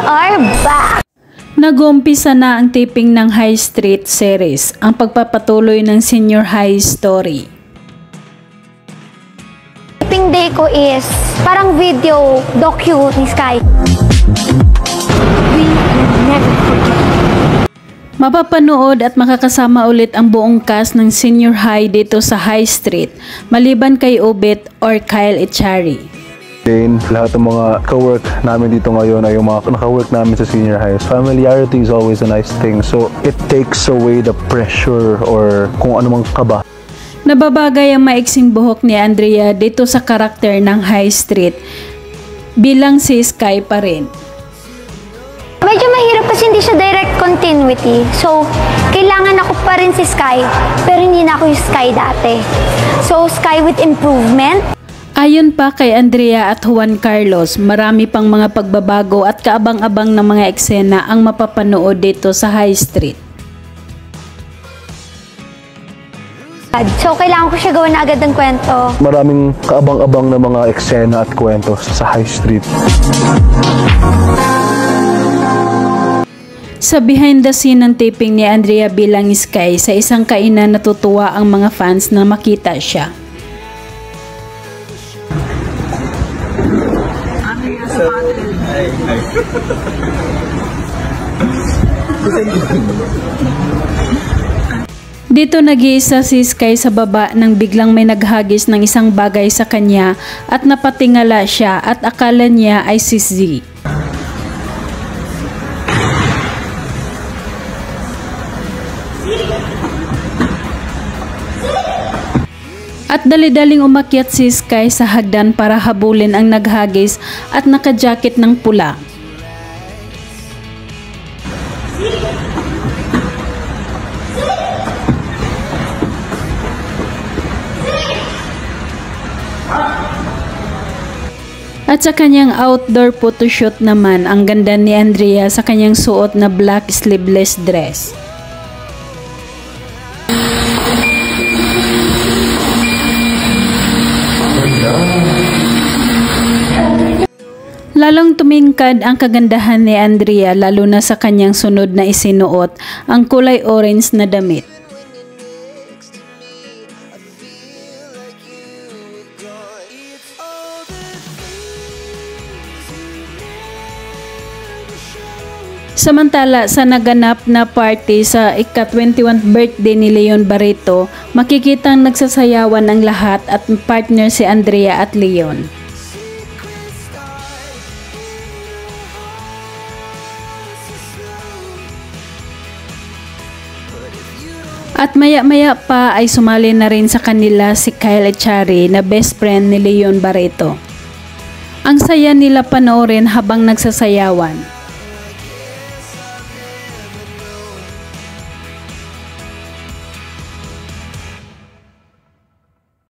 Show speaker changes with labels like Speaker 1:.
Speaker 1: are back!
Speaker 2: Nag-uumpisa na ang taping ng High Street series, ang pagpapatuloy ng senior high story.
Speaker 1: Taping day ko is parang video docu ni Sky. We will never forget.
Speaker 2: Mapapanood at makakasama ulit ang buong cast ng senior high dito sa High Street, maliban kay Obet or Kyle Echari.
Speaker 3: Lahat ng mga ka-work namin dito ngayon ay yung mga naka-work namin sa senior high. Familiarity is always a nice thing, so it takes away the pressure or kung ano mang kaba.
Speaker 2: Nababagay ang maiksing buhok ni Andrea dito sa karakter ng High Street bilang si Sky pa rin.
Speaker 1: Medyo mahirap kasi hindi siya direct continuity. So, kailangan ako pa rin si Sky, pero hindi na ako yung Sky dati. So, Sky with improvement.
Speaker 2: Ayon pa kay Andrea at Juan Carlos, marami pang mga pagbabago at kaabang-abang ng mga eksena ang mapapanood dito sa High Street.
Speaker 1: So, kailangan ko siya gawin na agad ng kwento.
Speaker 3: Maraming kaabang-abang na mga eksena at kwento sa High Street.
Speaker 2: Sa behind the scene ng taping ni Andrea bilang Sky, sa isang kainan natutuwa ang mga fans na makita siya. Dito nag-iisa si Sky sa baba nang biglang may naghagis ng isang bagay sa kanya at napatingala siya at akala niya ay si Z. At dali-daling umakyat si Sky sa hagdan para habulin ang naghagis at naka-jacket ng pula. At sa kanyang outdoor photoshoot naman, ang ganda ni Andrea sa kanyang suot na black sleeveless dress. Lalong tumingkad ang kagandahan ni Andrea lalo na sa kanyang sunod na isinuot, ang kulay orange na damit. Samantala, sa naganap na party sa ika-21st birthday ni Leon Barreto, makikitang nagsasayawan ang lahat at partner si Andrea at Leon. At maya-maya pa ay sumali na rin sa kanila si Kyle Echari na best friend ni Leon Barreto. Ang saya nila panoorin habang nagsasayawan.